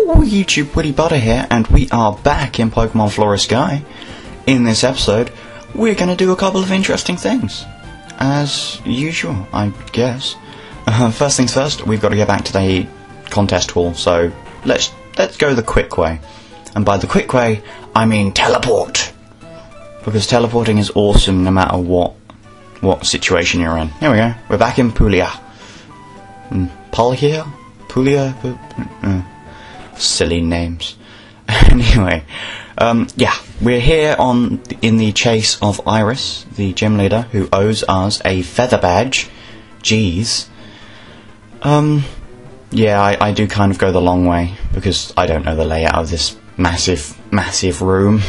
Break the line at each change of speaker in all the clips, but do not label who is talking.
Hello YouTube, WittyButter here, and we are back in Pokemon Flora Sky. In this episode, we're going to do a couple of interesting things. As usual, I guess. First things first, we've got to get back to the contest hall, so let's go the quick way. And by the quick way, I mean teleport. Because teleporting is awesome no matter what situation you're in. Here we go, we're back in Puglia. Puglia? Silly names. Anyway, yeah, we're here in the chase of Iris, the gym leader, who owes us a feather badge. Jeez. Yeah, I do kind of go the long way, because I don't know the layout of this massive room.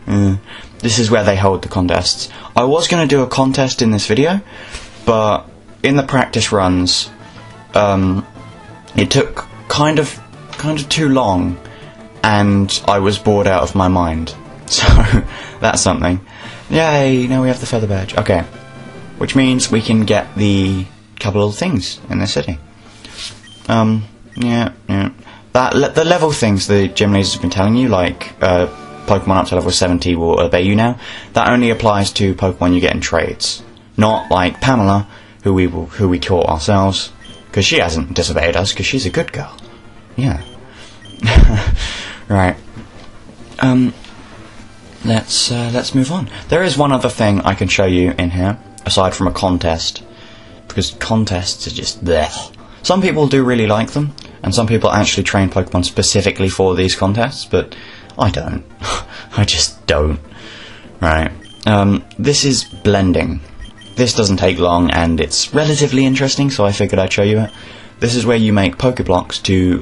This is where they hold the contests. I was going to do a contest in this video, but in the practice runs, it took kind of too long, and I was bored out of my mind. So that's something. Yay! Now we have the feather badge. Okay, which means we can get the couple of things in the city. Yeah. The level things the gym leaders have been telling you, like Pokemon up to level 70 will obey you now. That only applies to Pokemon you get in trades, not like Pamela, who we taught ourselves, because she hasn't disobeyed us because she's a good girl. Yeah. Right. Let's move on. There is one other thing I can show you in here, aside from a contest, because contests are just bleh. Some people do really like them, and some people actually train Pokemon specifically for these contests, but I don't. I just don't. Right. This is blending. This doesn't take long, and it's relatively interesting, so I figured I'd show you it. This is where you make Pokeblocks to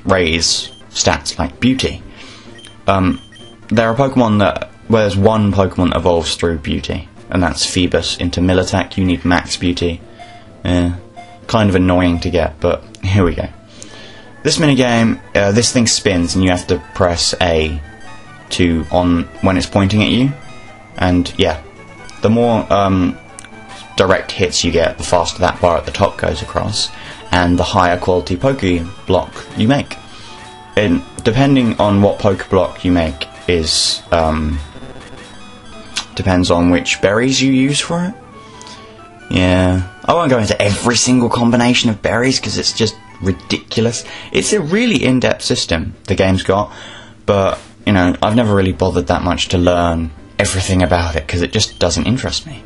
raise stats like Beauty. There are Pokemon where there's one Pokemon that evolves through Beauty, and that's Phoebus. Into Militac you need Max Beauty. Kind of annoying to get, but here we go. This minigame, this thing spins, and you have to press A when it's pointing at you. And yeah, the more direct hits you get, the faster that bar at the top goes across, and the higher quality Pokeblock you make. And depending on what Pokeblock you make is depends on which berries you use for it. Yeah, I won't go into every single combination of berries because it's just ridiculous. It's a really in-depth system the game's got, but you know, I've never really bothered that much to learn everything about it because it just doesn't interest me.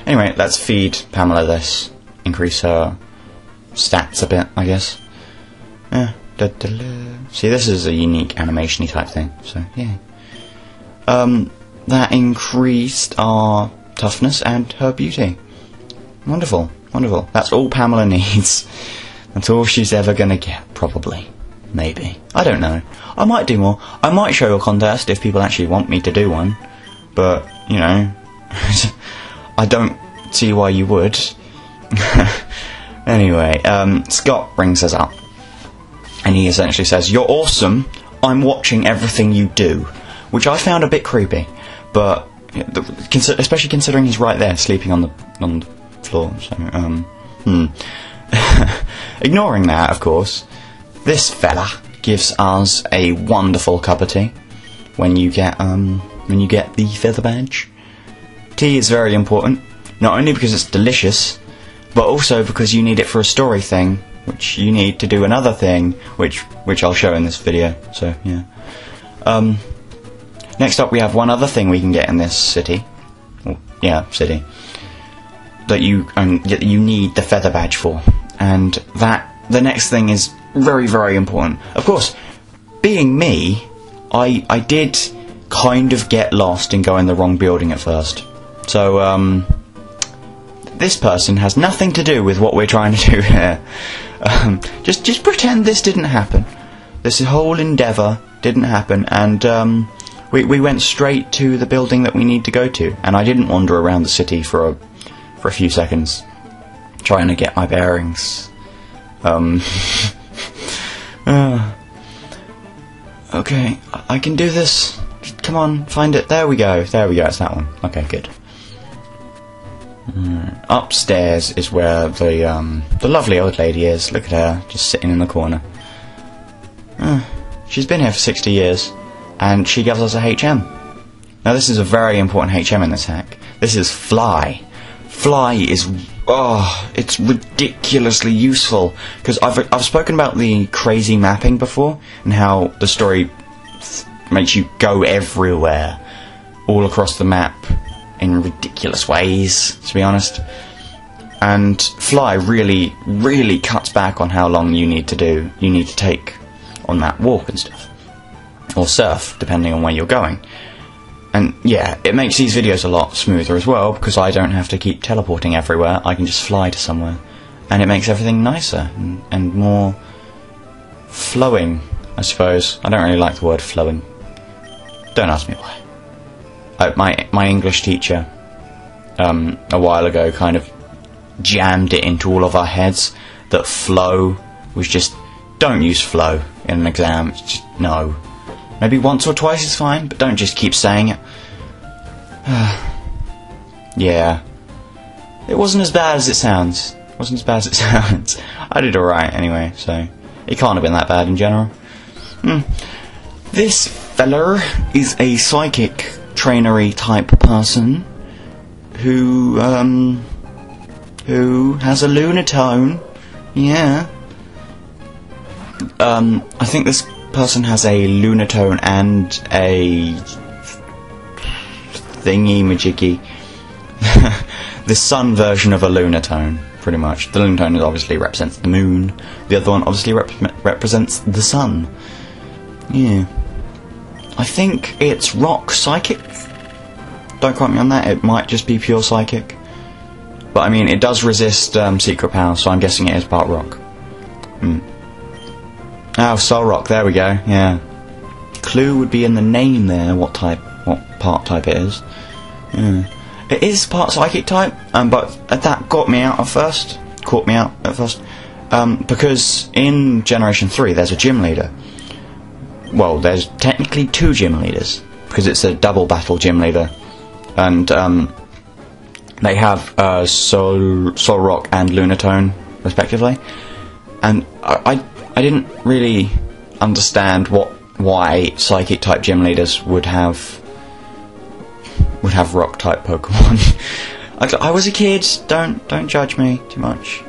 Anyway, let's feed Pamela this. Increase her stats a bit, I guess. See, this is a unique animation-y type thing, so yeah. That increased our toughness and her beauty. Wonderful, wonderful. That's all Pamela needs. That's all she's ever gonna get, probably. Maybe. I don't know. I might do more. I might show a contest if people actually want me to do one. But, you know, I don't see why you would. Anyway, Scott brings us up. And he essentially says, "You're awesome. I'm watching everything you do." Which I found a bit creepy. But, especially considering he's right there, sleeping on the floor. So, ignoring that, of course, this fella gives us a wonderful cup of tea when you get the feather badge. Tea is very important, not only because it's delicious, but also because you need it for a story thing, which you need to do another thing, which I'll show in this video. So yeah. Next up, we have one other thing we can get in this city. Well, yeah, city. That you need the feather badge for, and the next thing is very, very important. Of course, being me, I did kind of get lost and go in the wrong building at first. So this person has nothing to do with what we're trying to do here. Just pretend this didn't happen. This whole endeavour didn't happen, and we went straight to the building that we need to go to, and I didn't wander around the city for a few seconds trying to get my bearings. Okay, I can do this. Come on, find it. There we go. It's that one. Okay, good. Upstairs is where the lovely old lady is. Look at her, just sitting in the corner. She's been here for 60 years, and she gives us a HM. Now this is a very important HM in this hack. This is Fly. Fly is, it's ridiculously useful, because I've spoken about the crazy mapping before, and how the story makes you go everywhere, all across the map, in ridiculous ways, to be honest. And Fly really, really cuts back on how long you need to take on that walk and stuff. Or surf, depending on where you're going. And yeah, it makes these videos a lot smoother as well, because I don't have to keep teleporting everywhere, I can just fly to somewhere. And it makes everything nicer, and more flowing, I suppose. I don't really like the word flowing. Don't ask me why. My English teacher, a while ago, kind of jammed it into all of our heads that flow was just, don't use flow in an exam, it's just, no. Maybe once or twice is fine, but don't just keep saying it. Yeah. It wasn't as bad as it sounds. I did alright anyway, so it can't have been that bad in general. This feller is a psychic trainery type person who has a lunatone. Yeah. I think this person has a lunatone and a thingy-majiggy. The sun version of a lunatone, pretty much. The lunatone obviously represents the moon. The other one obviously represents the sun. Yeah. I think it's rock psychic. Don't quote me on that, it might just be pure psychic. But I mean, it does resist secret power, so I'm guessing it is part rock. Oh, soul rock, there we go, yeah. Clue would be in the name there, what part type it is. Yeah. It is part psychic type, but that caught me out at first. Because in Generation 3 there's a gym leader. Well, there's technically 2 gym leaders, because it's a double battle gym leader. And they have Soul Rock and Lunatone, respectively. And I didn't really understand why psychic type gym leaders would have rock type Pokemon. I was a kid. Don't judge me too much.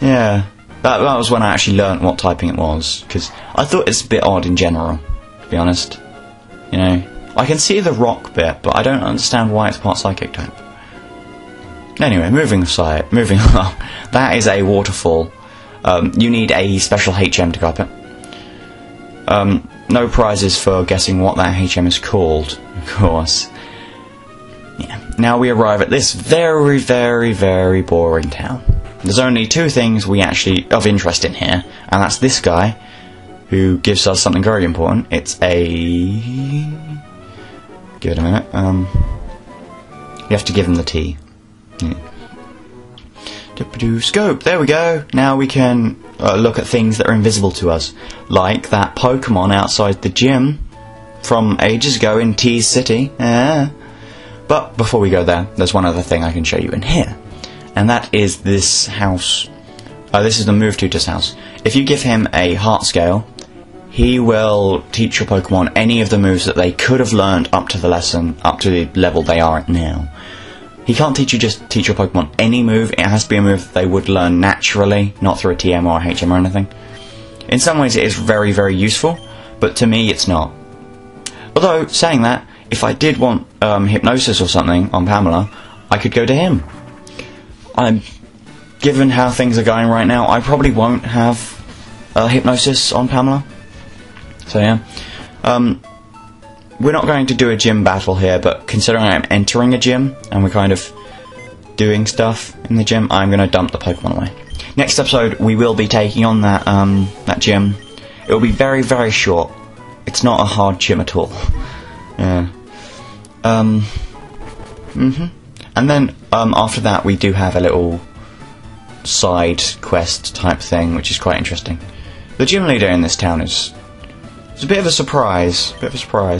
Yeah, that was when I actually learnt what typing it was, because I thought it's a bit odd in general, to be honest. You know, I can see the rock bit, but I don't understand why it's part psychic type. Anyway, moving along. That is a waterfall. You need a special HM to go up it. No prizes for guessing what that HM is called, of course. Yeah. Now we arrive at this very, very, very boring town. There's only 2 things we actually of interest in here, and that's this guy, who gives us something very important. It's a... Give it a minute. You have to give him the T. Yeah. Scope, there we go. Now we can look at things that are invisible to us, like that Pokemon outside the gym from ages ago in T's City. But before we go there, there's one other thing I can show you in here, and that is this house. This is the Move Tutor's house. If you give him a heart scale, he will teach your Pokemon any of the moves that they could have learned up to the lesson, up to the level they are at now. He can't teach your Pokemon any move. It has to be a move that they would learn naturally, not through a TM or a HM or anything. In some ways it is very, very useful, but to me it's not. Although, saying that, if I did want Hypnosis or something on Pamela, I could go to him. Given how things are going right now, I probably won't have Hypnosis on Pamela. So yeah. We're not going to do a gym battle here, but considering I'm entering a gym and we're kind of doing stuff in the gym, I'm going to dump the Pokemon away. Next episode, we will be taking on that gym. It will be very, very short. It's not a hard gym at all. Yeah. And then after that, we do have a little side quest type thing, which is quite interesting. The gym leader in this town is... It's a bit of a surprise.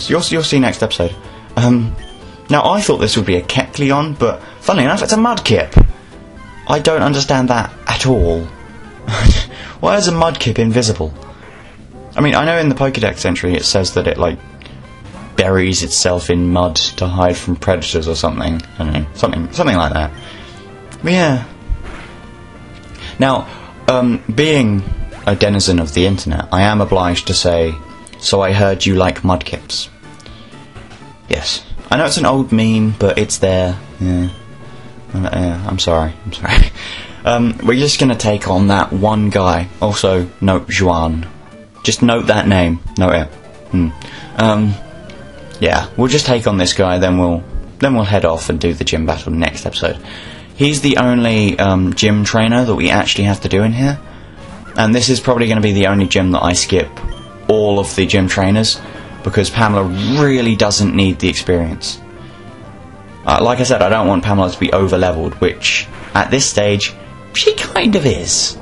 You'll see next episode. Now, I thought this would be a directly on, but funnily enough, it's a Mudkip. I don't understand that at all. Why is a Mudkip invisible? I mean, I know in the Pokédex entry it says that it, like, buries itself in mud to hide from predators or something. I don't know, something like that. But yeah. Now, being a denizen of the internet, I am obliged to say, so I heard you like Mudkips. Yes. I know it's an old meme, but it's there. Yeah. I'm sorry. We're just gonna take on that one guy. Also, note Juan. Just note that name. Note it. Yeah, we'll just take on this guy, then we'll head off and do the gym battle next episode. He's the only gym trainer that we actually have to do in here, and this is probably going to be the only gym that I skip all of the gym trainers, because Pamela really doesn't need the experience. Like I said, I don't want Pamela to be over-leveled, which, at this stage, she kind of is.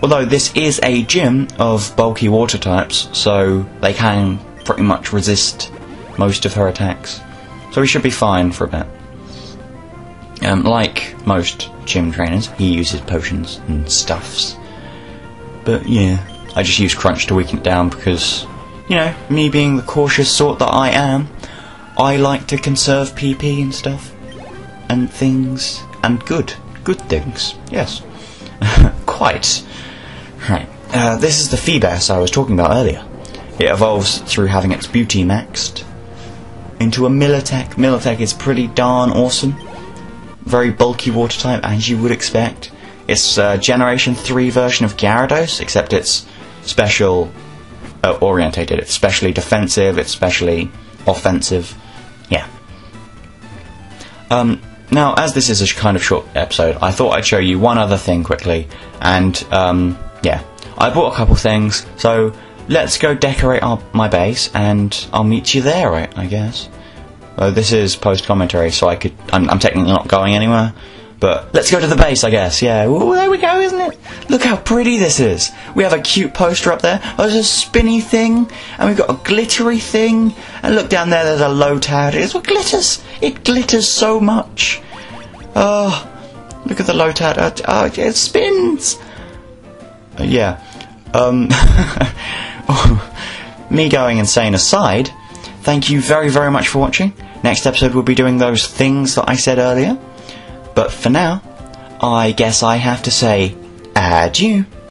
Although this is a gym of bulky water types, so they can pretty much resist most of her attacks. So we should be fine for a bit. Like most gym trainers, he uses potions and stuffs. But yeah, I just use Crunch to weaken it down because, you know, me being the cautious sort that I am, I like to conserve PP and stuff. And things. And good things. Yes. Quite. Right. This is the Phoebus I was talking about earlier. It evolves through having its beauty maxed into a Militech. Militech is pretty darn awesome. Very bulky water type, as you would expect. It's Generation 3 version of Gyarados, except it's special orientated. It's specially defensive, it's specially offensive. Yeah. Now, as this is a kind of short episode, I thought I'd show you one other thing quickly. And, yeah. I bought a couple things, so let's go decorate my base, and I'll meet you there, I guess. This is post-commentary, so I'm technically not going anywhere, but let's go to the base, I guess, yeah. Ooh, there we go, isn't it? Look how pretty this is. We have a cute poster up there, there's a spinny thing, and we've got a glittery thing, and look down there, there's a Lotad. It glitters so much. Oh, look at the Lotad, oh, it spins. Yeah, me going insane aside, thank you very, very much for watching. Next episode we'll be doing those things that I said earlier. But for now, I guess I have to say adieu.